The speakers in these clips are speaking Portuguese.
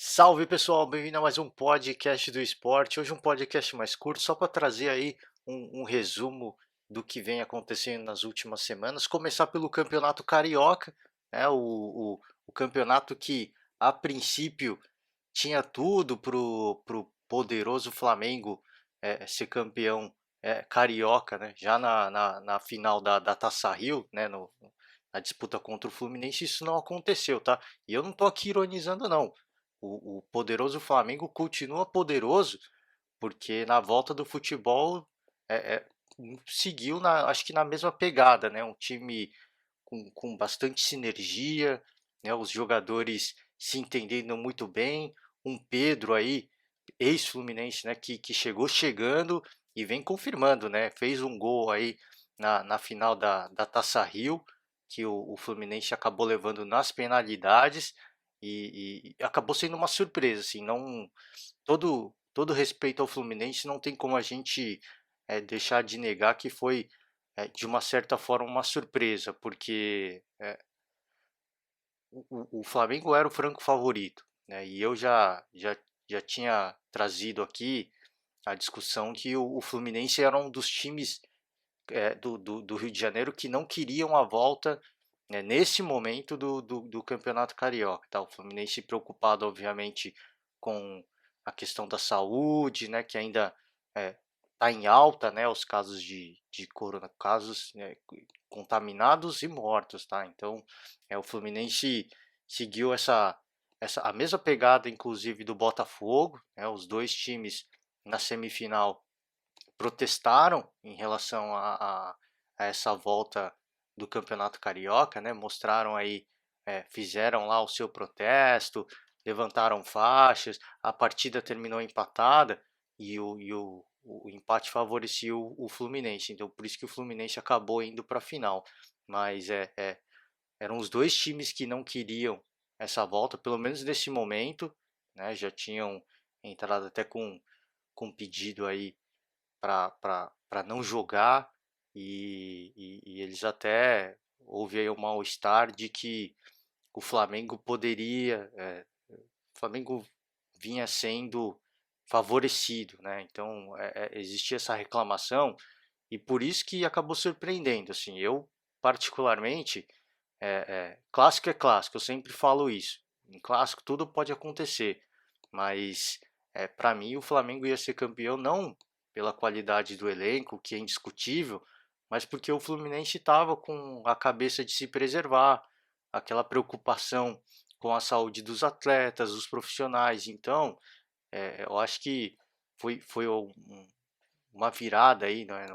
Salve pessoal, bem-vindo a mais um podcast do esporte. Hoje um podcast mais curto, só para trazer aí um resumo do que vem acontecendo nas últimas semanas. Começar pelo Campeonato Carioca, né? O campeonato que a princípio tinha tudo pro poderoso Flamengo ser campeão carioca, né? Já na final da Taça Rio, né? Na disputa contra o Fluminense, isso não aconteceu, tá? E eu não tô aqui ironizando, não. O poderoso Flamengo continua poderoso, porque na volta do futebol é, é, seguiu, acho que na mesma pegada, né? Um time com bastante sinergia, né? Os jogadores se entendendo muito bem. Um Pedro aí, ex-Fluminense, né? Que chegou chegando e vem confirmando, né? Fez um gol aí na final da Taça Rio, que o Fluminense acabou levando nas penalidades e acabou sendo uma surpresa, assim, não todo respeito ao Fluminense, não tem como a gente deixar de negar que foi de uma certa forma uma surpresa, porque o Flamengo era o franco favorito, né? E eu já tinha trazido aqui a discussão que o Fluminense era um dos times do Rio de Janeiro que não queriam a volta, né, nesse momento do Campeonato Carioca. Tá? O Fluminense preocupado, obviamente, com a questão da saúde, né, que ainda está em alta, né, os casos de corona, casos contaminados e mortos. Tá? Então, o Fluminense seguiu a mesma pegada, inclusive, do Botafogo, né, os dois times na semifinal protestaram em relação a essa volta do Campeonato Carioca, né? Mostraram aí, fizeram lá o seu protesto, levantaram faixas, a partida terminou empatada e o empate favorecia o Fluminense, então por isso que o Fluminense acabou indo para a final. Mas eram os dois times que não queriam essa volta, pelo menos nesse momento, né? Já tinham entrado até com pedido aí para não jogar e eles até houve aí um mal-estar de que o Flamengo poderia, o Flamengo vinha sendo favorecido, né? Então existia essa reclamação e por isso que acabou surpreendendo. Assim, eu particularmente, clássico é clássico, eu sempre falo isso. Em clássico tudo pode acontecer, mas para mim o Flamengo ia ser campeão não pela qualidade do elenco, que é indiscutível, mas porque o Fluminense estava com a cabeça de se preservar, aquela preocupação com a saúde dos atletas, dos profissionais. Então, eu acho que foi uma virada aí, né,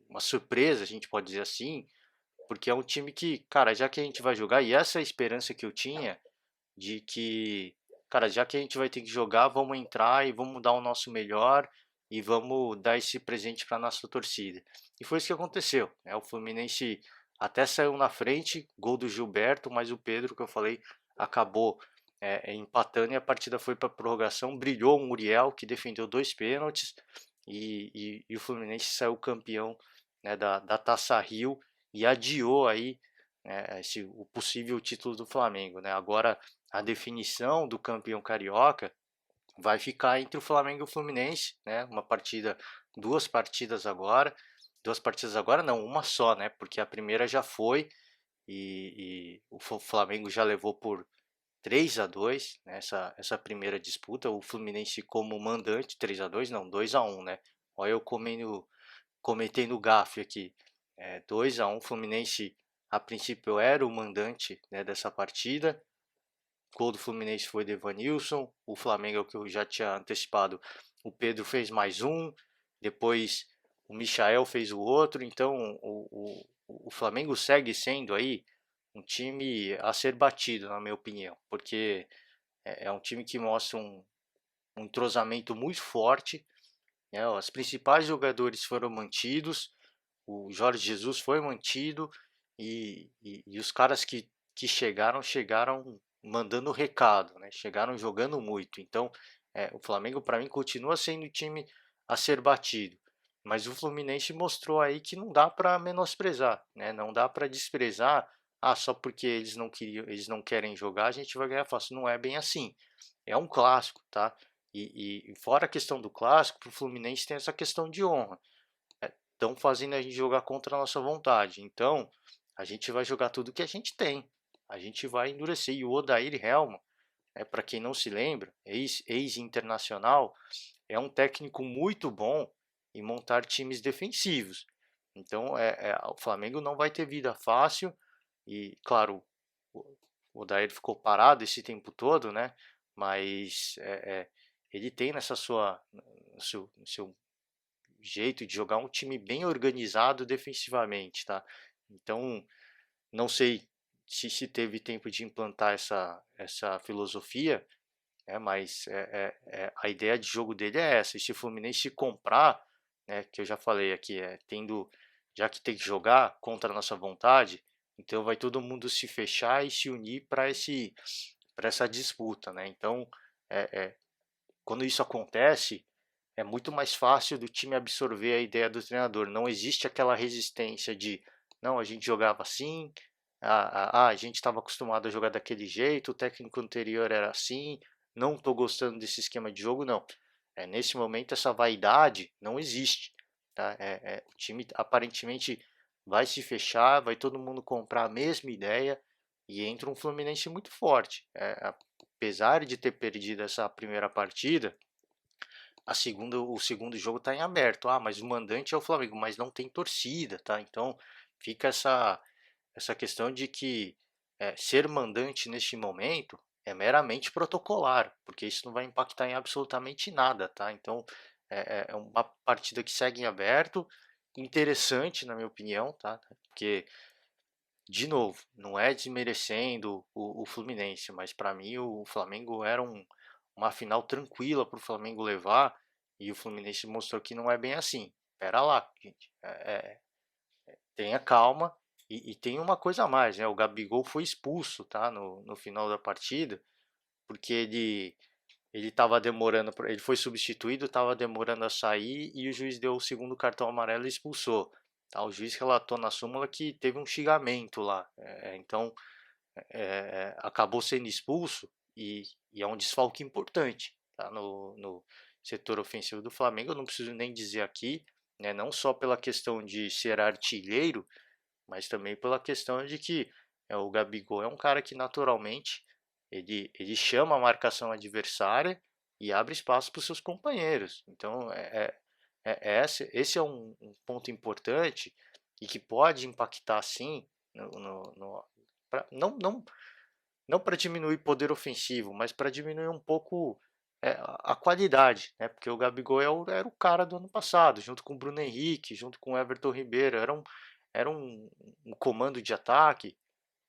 uma surpresa, a gente pode dizer assim, porque é um time que, cara, já que a gente vai jogar, e essa é a esperança que eu tinha, de que, cara, já que a gente vai ter que jogar, vamos entrar e vamos dar o nosso melhor e vamos dar esse presente para nossa torcida. E foi isso que aconteceu, né? O Fluminense até saiu na frente, gol do Gilberto, mas o Pedro, que eu falei, acabou empatando e a partida foi para prorrogação. Brilhou o Muriel, que defendeu dois pênaltis e o Fluminense saiu campeão, né, da Taça Rio e adiou aí, né, o possível título do Flamengo, né? Agora a definição do campeão carioca vai ficar entre o Flamengo e o Fluminense, né? Duas partidas agora não, uma só, né? Porque a primeira já foi e o Flamengo já levou por 3-2 nessa essa primeira disputa, o Fluminense como mandante 3-2 não, 2-1, né? Olha eu cometendo gafe aqui. 2-1, Fluminense a princípio era o mandante, né, dessa partida. O gol do Fluminense foi de Evanilson. O Flamengo, é o que eu já tinha antecipado, o Pedro fez mais um. Depois o Michael fez o outro. Então o Flamengo segue sendo aí um time a ser batido, na minha opinião, porque é um time que mostra um entrosamento muito forte, né? Os principais jogadores foram mantidos, o Jorge Jesus foi mantido e os caras que chegaram mandando recado, né? Chegaram jogando muito. Então, o Flamengo para mim continua sendo o time a ser batido, mas o Fluminense mostrou aí que não dá para menosprezar, né? Não dá para desprezar ah, só porque eles não querem jogar, a gente vai ganhar fácil. Não é bem assim. É um clássico, tá? E fora a questão do clássico, pro Fluminense tem essa questão de honra. Estão fazendo a gente jogar contra a nossa vontade. Então, a gente vai jogar tudo que a gente tem. A gente vai endurecer. E o Odair Helma, para quem não se lembra, ex-internacional, é um técnico muito bom em montar times defensivos. Então, o Flamengo não vai ter vida fácil. E, claro, o Odair ficou parado esse tempo todo, né? Mas ele tem no seu jeito de jogar um time bem organizado defensivamente, tá? Então, não sei se teve tempo de implantar essa filosofia, mas a ideia de jogo dele é essa. E se o Fluminense comprar, né, que eu já falei aqui, já que tem que jogar contra a nossa vontade, então vai todo mundo se fechar e se unir para essa disputa, né? Então, é, é, quando isso acontece, é muito mais fácil do time absorver a ideia do treinador. Não existe aquela resistência de, não, a gente jogava assim, a gente estava acostumado a jogar daquele jeito, o técnico anterior era assim, não estou gostando desse esquema de jogo, não. Nesse momento, essa vaidade não existe. Tá? O time aparentemente vai se fechar, vai todo mundo comprar a mesma ideia e entra um Fluminense muito forte. Apesar de ter perdido essa primeira partida, o segundo jogo está em aberto. Ah, mas o mandante é o Flamengo, mas não tem torcida, tá? Então fica essa questão de que ser mandante neste momento é meramente protocolar, porque isso não vai impactar em absolutamente nada, tá? Então é uma partida que segue em aberto, interessante na minha opinião, tá? Porque de novo, não é desmerecendo o Fluminense, mas para mim o Flamengo era uma final tranquila para o Flamengo levar e o Fluminense mostrou que não é bem assim. Pera lá, gente, tenha calma e tem uma coisa a mais, né? O Gabigol foi expulso, tá? No final da partida, porque ele estava demorando, ele foi substituído, estava demorando a sair e o juiz deu o segundo cartão amarelo e expulsou. Tá? O juiz relatou na súmula que teve um xingamento lá, então acabou sendo expulso e é um desfalque importante, tá? No setor ofensivo do Flamengo. Eu não preciso nem dizer aqui, né? Não só pela questão de ser artilheiro, mas também pela questão de que o Gabigol é um cara que naturalmente ele chama a marcação adversária e abre espaço para os seus companheiros. Então, esse é um ponto importante e que pode impactar, sim, não, não para diminuir poder ofensivo, mas para diminuir um pouco a qualidade, né? Porque o Gabigol era o cara do ano passado, junto com o Bruno Henrique, junto com o Everton Ribeiro, um comando de ataque,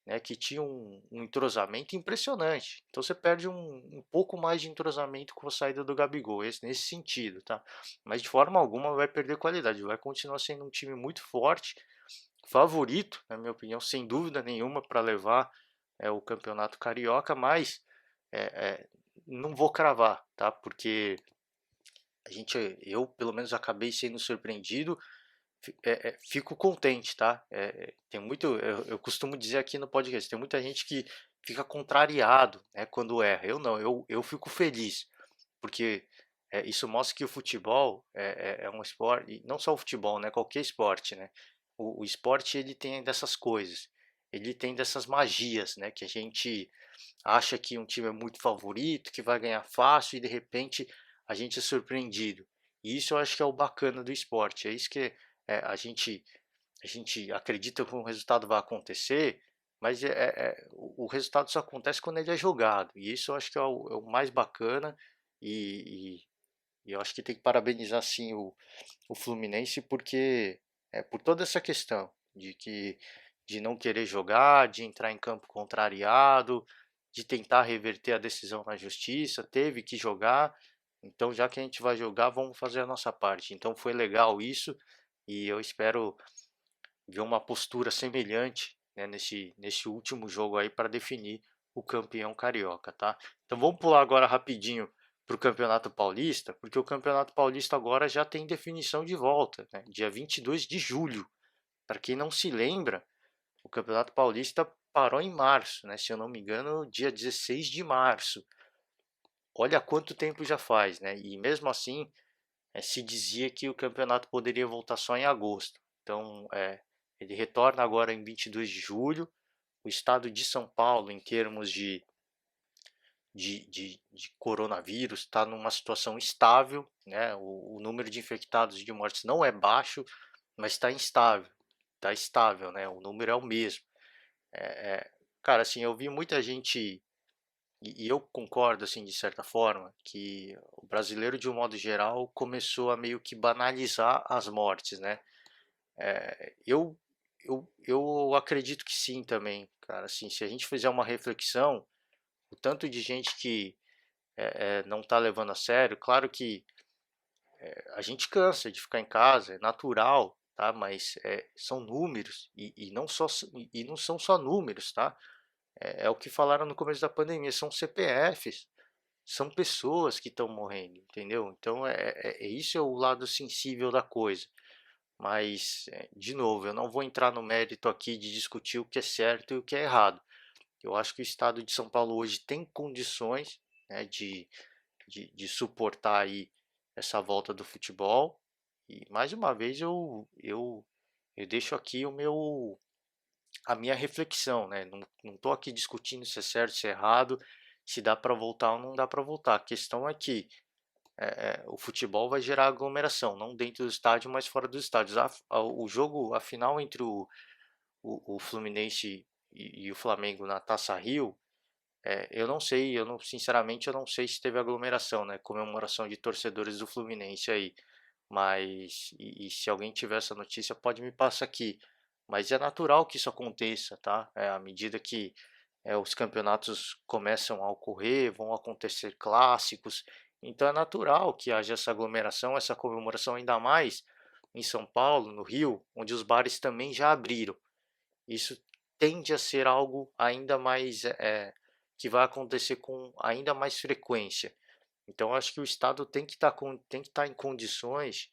né, que tinha um entrosamento impressionante. Então você perde um pouco mais de entrosamento com a saída do Gabigol, nesse sentido, tá? Mas de forma alguma vai perder qualidade, vai continuar sendo um time muito forte, favorito, na minha opinião, sem dúvida nenhuma, para levar o campeonato carioca, mas é, é, não vou cravar, tá? Porque eu pelo menos acabei sendo surpreendido, fico contente, tá? Tem muito, eu costumo dizer aqui no podcast, tem muita gente que fica contrariado, né, quando erra. Eu não, eu fico feliz, porque isso mostra que o futebol é um esporte, e não só o futebol, né, qualquer esporte, né? O esporte ele tem dessas coisas, ele tem dessas magias, né, que a gente acha que um time é muito favorito, que vai ganhar fácil e de repente a gente é surpreendido. E isso eu acho que é o bacana do esporte. É isso que é, a gente a gente acredita que o resultado vai acontecer, mas o resultado só acontece quando ele é jogado. E isso eu acho que é o mais bacana e, e eu acho que tem que parabenizar sim o Fluminense porque por toda essa questão de não querer jogar, de entrar em campo contrariado, de tentar reverter a decisão na justiça, teve que jogar. Então, já que a gente vai jogar, vamos fazer a nossa parte. Então, foi legal isso e eu espero ver uma postura semelhante, né, nesse último jogo aí para definir o campeão carioca, tá? Então, vamos pular agora rapidinho para o Campeonato Paulista, porque o Campeonato Paulista agora já tem definição de volta, né? Dia 22 de julho. Para quem não se lembra, o Campeonato Paulista parou em março, né? Se eu não me engano, dia 16 de março. Olha quanto tempo já faz, né? E mesmo assim, se dizia que o campeonato poderia voltar só em agosto. Então, ele retorna agora em 22 de julho. O estado de São Paulo, em termos de coronavírus, está numa situação estável, né? O número de infectados e de mortes não é baixo, mas está instável, está estável, né? O número é o mesmo. Cara, assim, eu vi muita gente, e eu concordo, assim, de certa forma, que o brasileiro, de um modo geral, começou a meio que banalizar as mortes, né? Eu, eu acredito que sim também, cara. Assim, se a gente fizer uma reflexão, o tanto de gente que não está levando a sério, claro que a gente cansa de ficar em casa, é natural, tá? Mas são números e não só e não são só números, tá? É o que falaram no começo da pandemia, são CPFs, são pessoas que estão morrendo, entendeu? Então isso é o lado sensível da coisa. Mas, de novo, eu não vou entrar no mérito aqui de discutir o que é certo e o que é errado. Eu acho que o estado de São Paulo hoje tem condições, né, de suportar aí essa volta do futebol. E mais uma vez eu deixo aqui a minha reflexão, né? Não estou aqui discutindo se é certo, se é errado, se dá para voltar ou não dá para voltar. A questão é que o futebol vai gerar aglomeração, não dentro do estádio, mas fora dos estádios. O jogo, a final entre o Fluminense e o Flamengo na Taça Rio, eu não sei, sinceramente eu não sei se teve aglomeração, né? Comemoração de torcedores do Fluminense aí. Mas, e se alguém tiver essa notícia, pode me passar aqui. Mas é natural que isso aconteça, tá? À medida que os campeonatos começam a ocorrer, vão acontecer clássicos. Então é natural que haja essa aglomeração, essa comemoração, ainda mais em São Paulo, no Rio, onde os bares também já abriram. Isso tende a ser algo ainda mais que vai acontecer com ainda mais frequência. Então, eu acho que o Estado tem que estar em condições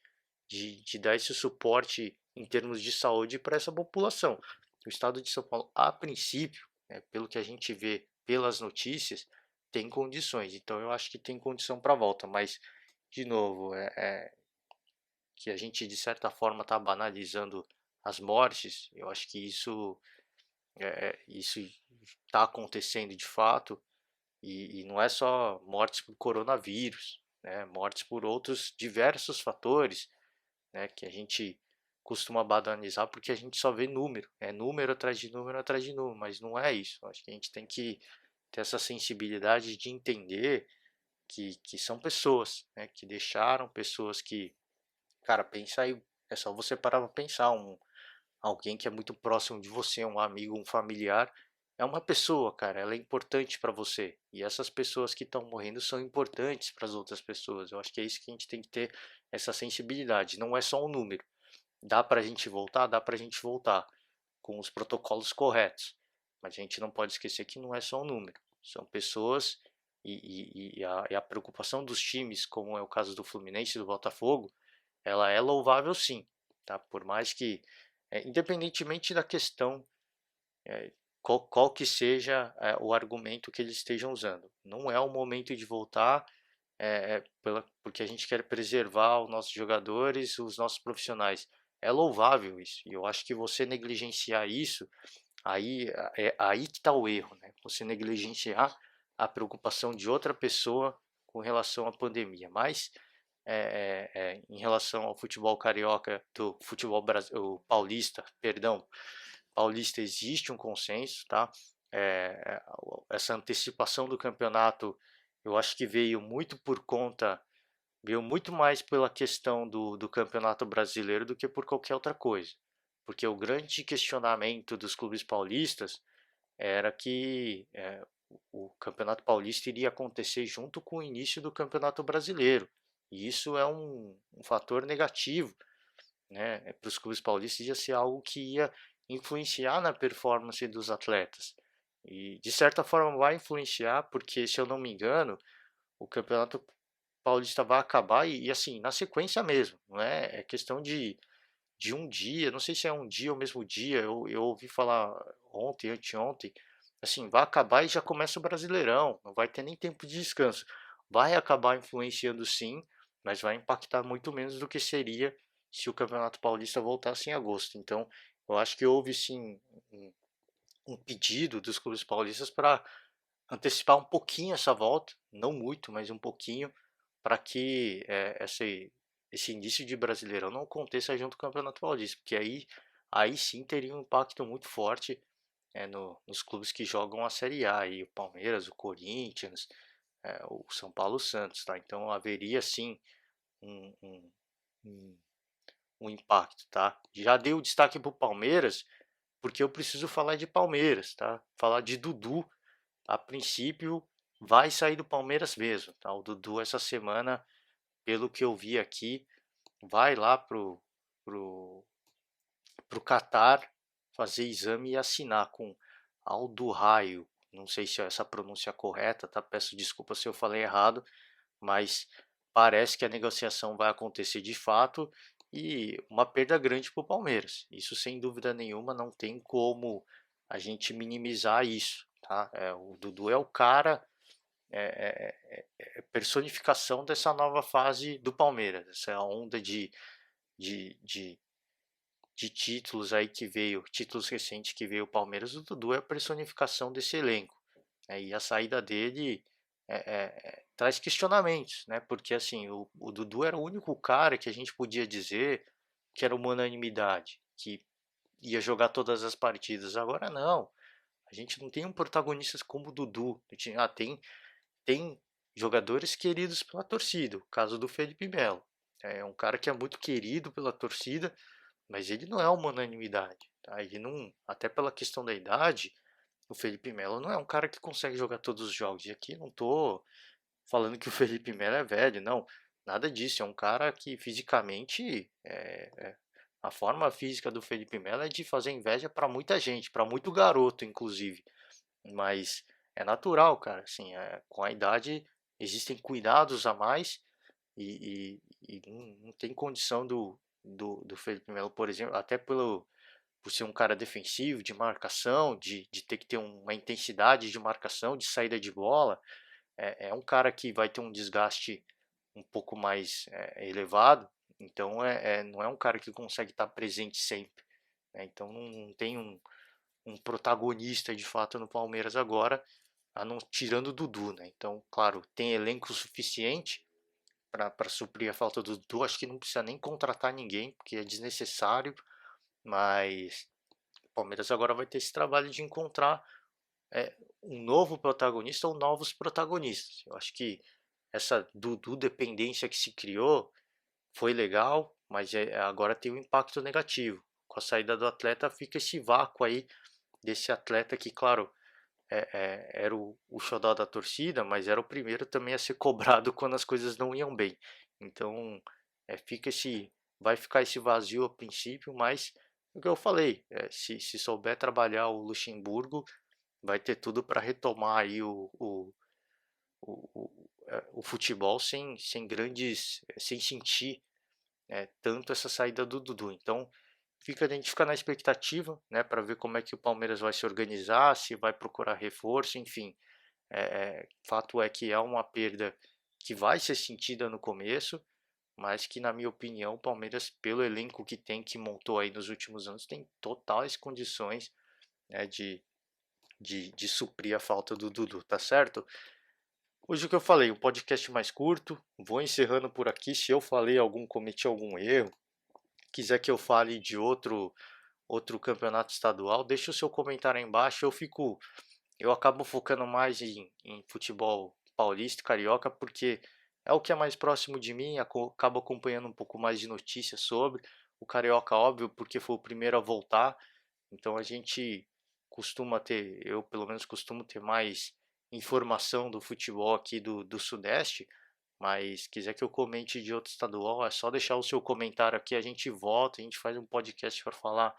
de dar esse suporte em termos de saúde para essa população. O Estado de São Paulo, a princípio, pelo que a gente vê pelas notícias, tem condições. Então, eu acho que tem condição para a volta. Mas, de novo, que a gente de certa forma está banalizando as mortes. Eu acho que isso está acontecendo de fato e não é só mortes por coronavírus, né? Mortes por outros diversos fatores, né? Que a gente costuma banalizar porque a gente só vê número, é número atrás de número atrás de número, mas não é isso. Acho que a gente tem que ter essa sensibilidade de entender que são pessoas, né? Que deixaram pessoas que, cara, pensa aí, é só você parar para pensar, alguém que é muito próximo de você, um amigo, um familiar, é uma pessoa, cara, ela é importante para você. E essas pessoas que estão morrendo são importantes para as outras pessoas. Eu acho que é isso que a gente tem que ter essa sensibilidade. Não é só um número. Dá para a gente voltar? Dá para a gente voltar com os protocolos corretos. Mas a gente não pode esquecer que não é só um número. São pessoas e a preocupação dos times, como é o caso do Fluminense e do Botafogo, ela é louvável sim, tá? Por mais que, independentemente da questão, qual que seja o argumento que eles estejam usando, não é o momento de voltar, porque a gente quer preservar os nossos jogadores, os nossos profissionais. É louvável isso, e eu acho que você negligenciar isso, aí é aí que está o erro, né? Você negligenciar a preocupação de outra pessoa com relação à pandemia. Mas em relação ao futebol carioca, do futebol o paulista, perdão, paulista existe um consenso, tá? Essa antecipação do campeonato, eu acho que veio muito mais pela questão do campeonato brasileiro do que por qualquer outra coisa. Porque o grande questionamento dos clubes paulistas era que o Campeonato Paulista iria acontecer junto com o início do Campeonato Brasileiro. E isso é um fator negativo, né? Para os clubes paulistas ia ser algo que ia influenciar na performance dos atletas. E de certa forma vai influenciar, porque se eu não me engano, o Campeonato Paulista vai acabar e assim, na sequência mesmo, não é? É questão de um dia, não sei se é um dia ou mesmo dia, eu ouvi falar ontem, anteontem, assim, vai acabar e já começa o Brasileirão, não vai ter nem tempo de descanso. Vai acabar influenciando sim, mas vai impactar muito menos do que seria se o Campeonato Paulista voltasse em agosto. Então, eu acho que houve sim um, um pedido dos clubes paulistas para antecipar um pouquinho essa volta, não muito, mas um pouquinho, para que esse início de Brasileirão não aconteça junto com o Campeonato Paulista, porque aí sim teria um impacto muito forte nos clubes que jogam a Série A, aí, o Palmeiras, o Corinthians, o São Paulo Santos, tá? Então haveria sim um, um, um, um impacto, tá? Já dei o destaque para o Palmeiras, porque eu preciso falar de Palmeiras, tá? Falar de Dudu, a princípio vai sair do Palmeiras mesmo, tá? O Dudu essa semana, pelo que eu vi aqui, vai lá pro, pro Catar fazer exame e assinar com Aldo Raio. Não sei se é essa pronúncia correta, tá? Peço desculpa se eu falei errado, mas parece que a negociação vai acontecer de fato e uma perda grande para o Palmeiras. Isso sem dúvida nenhuma, não tem como a gente minimizar isso, tá? O Dudu é o cara, personificação dessa nova fase do Palmeiras, essa onda de, de, de títulos aí que veio, títulos recentes que veio o Palmeiras, o Dudu é a personificação desse elenco. E a saída dele traz questionamentos, né? Porque assim, o Dudu era o único cara que a gente podia dizer que era uma unanimidade, que ia jogar todas as partidas. Agora não, a gente não tem um protagonista como o Dudu. Tem jogadores queridos pela torcida, o caso do Felipe Melo. É um cara que é muito querido pela torcida, mas ele não é uma unanimidade. Tá? Ele não, até pela questão da idade, o Felipe Melo não é um cara que consegue jogar todos os jogos. E aqui não tô falando que o Felipe Melo é velho, não. Nada disso. É um cara que fisicamente a forma física do Felipe Melo é de fazer inveja para muita gente, para muito garoto, inclusive. Mas é natural, cara. Assim, com a idade existem cuidados a mais e não tem condição do Felipe Melo, por exemplo, até por ser um cara defensivo, de marcação, de ter que ter uma intensidade de marcação, de saída de bola. É um cara que vai ter um desgaste um pouco mais elevado, então não é um cara que consegue estar presente sempre. Né? Então não tem um protagonista de fato no Palmeiras agora, não, tirando o Dudu. Né? Então, claro, tem elenco suficiente para suprir a falta do Dudu. Acho que não precisa nem contratar ninguém, porque é desnecessário, mas o Palmeiras agora vai ter esse trabalho de encontrar um novo protagonista ou novos protagonistas. Eu acho que essa Dudu dependência que se criou foi legal, mas agora tem um impacto negativo. Com a saída do atleta fica esse vácuo aí desse atleta que, claro, era o xodó da torcida, mas era o primeiro também a ser cobrado quando as coisas não iam bem. Então, vai ficar esse vazio a princípio, mas o que eu falei, se souber trabalhar o Luxemburgo, vai ter tudo para retomar aí o futebol sem grandes, sem sentir tanto essa saída do Dudu. Então, a gente fica na expectativa, né, para ver como é que o Palmeiras vai se organizar, se vai procurar reforço, enfim. Fato é que é uma perda que vai ser sentida no começo, mas que, na minha opinião, o Palmeiras, pelo elenco que tem, que montou aí nos últimos anos, tem totais condições, né, de suprir a falta do Dudu, tá certo? Hoje o que eu falei, um podcast mais curto, vou encerrando por aqui. Se eu cometi algum erro, quiser que eu fale de outro campeonato estadual, deixa o seu comentário aí embaixo. Eu acabo focando mais em futebol paulista e carioca, porque é o que é mais próximo de mim, acabo acompanhando um pouco mais de notícias sobre. O carioca, óbvio, porque foi o primeiro a voltar, então a gente eu pelo menos costumo ter mais informação do futebol aqui do Sudeste, mas quiser que eu comente de outro estadual, é só deixar o seu comentário aqui, a gente volta, a gente faz um podcast para falar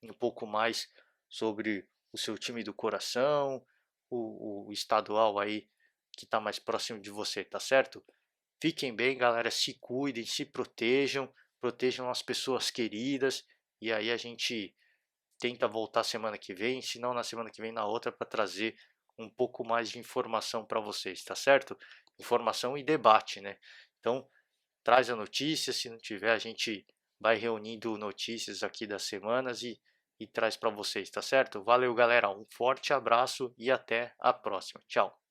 um pouco mais sobre o seu time do coração, o estadual aí que está mais próximo de você, tá certo? Fiquem bem, galera, se cuidem, se protejam, protejam as pessoas queridas, e aí a gente tenta voltar semana que vem, se não na semana que vem, na outra, para trazer um pouco mais de informação para vocês, tá certo? Informação e debate, né? Então, traz a notícia, se não tiver, a gente vai reunindo notícias aqui das semanas e traz para vocês, tá certo? Valeu, galera, um forte abraço e até a próxima. Tchau.